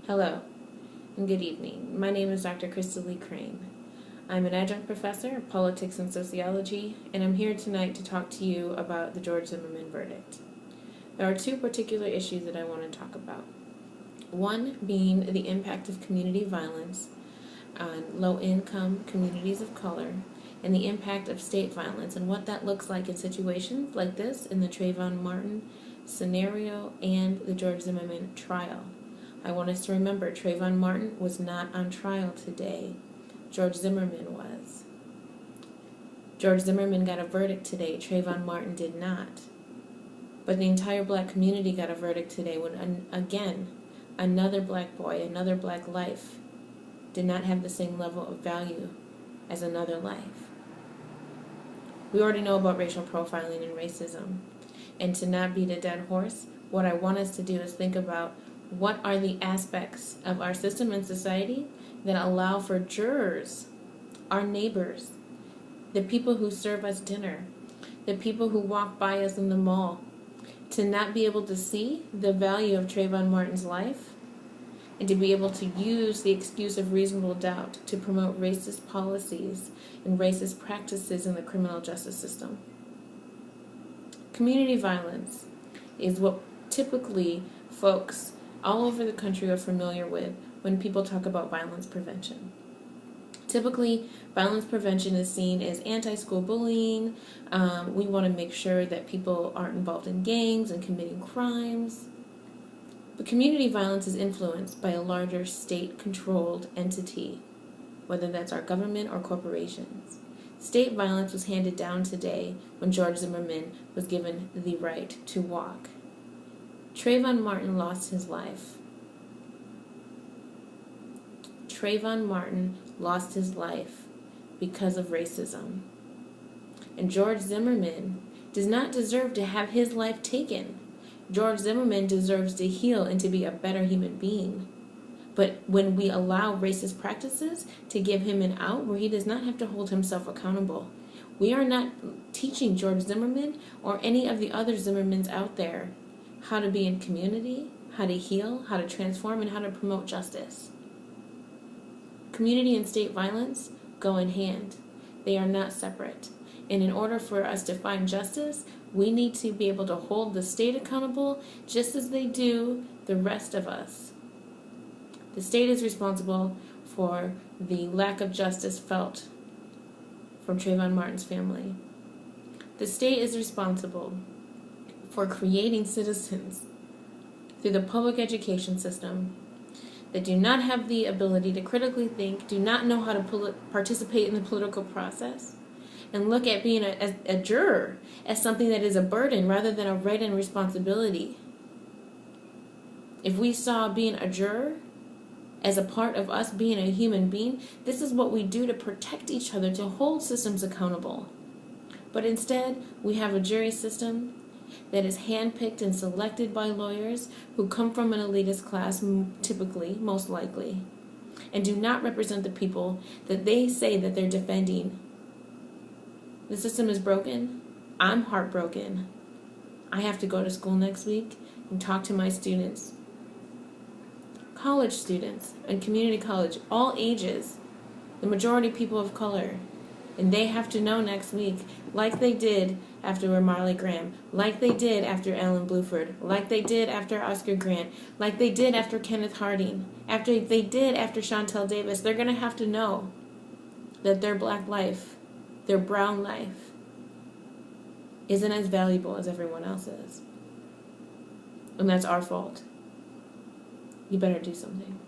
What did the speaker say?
Hello, and good evening. My name is Dr. Crystal Lee Crane. I'm an adjunct professor of politics and sociology, and I'm here tonight to talk to you about the George Zimmerman verdict. There are two particular issues that I want to talk about. One being the impact of community violence on low-income communities of color, and the impact of state violence and what that looks like in situations like this in the TrayvonMartin scenario and the George Zimmerman trial. I want us to remember TrayvonMartin was not on trial today. George Zimmerman was. George Zimmerman got a verdict today. TrayvonMartin did not. But the entire black community got a verdict today when, again, another black boy, another black life did not have the same level of value as another life. We already know about racial profiling and racism. And to not beat a dead horse, what I want us to do is think about what are the aspects of our system and society that allow for jurors, our neighbors, the people who serve us dinner, the people who walk by us in the mall, to not be able to see the value of TrayvonMartin's life and to be able to use the excuse of reasonable doubt to promote racist policies and racist practices in the criminal justice system. Community violence is what typically folks all over the country are familiar with when people talk about violence prevention. Typically, violence prevention is seen as anti-school bullying. We want to make sure that people aren't involved in gangs and committing crimes. But community violence is influenced by a larger state-controlled entity, whether that's our government or corporations. State violence was handed down today when George Zimmerman was given the right to walk. TrayvonMartin lost his life. TrayvonMartin lost his life because of racism. And George Zimmerman does not deserve to have his life taken. George Zimmerman deserves to heal and to be a better human being. But when we allow racist practices to give him an out where he does not have to hold himself accountable, we are not teaching George Zimmerman or any of the other Zimmermans out there how to be in community, how to heal, how to transform, and how to promote justice. Community and state violence go in hand. They are not separate. And in order for us to find justice, we need to be able to hold the state accountable just as they do the rest of us. The state is responsible for the lack of justice felt from TrayvonMartin's family. The state is responsible for creating citizens through the public education system that do not have the ability to critically think, do not know how to participate in the political process, and look at being a juror as something that is a burden rather than a right and responsibility. If we saw being a juror as a part of us being a human being, this is what we do to protect each other, to hold systems accountable. But instead, we have a jury system that is handpicked and selected by lawyers who come from an elitist class, typically, most likely, and do not represent the people that they say that they're defending. The system is broken. I'm heartbroken. I have to go to school next week and talk to my students, college students, and community college, all ages, the majority people of color. And they have to know next week, like they did after Marley Graham, like they did after Alan Bluford, like they did after Oscar Grant, like they did after Kenneth Harding, after they did after Chantel Davis. They're going to have to know that their black life, their brown life, isn't as valuable as everyone else's. And that's our fault. You better do something.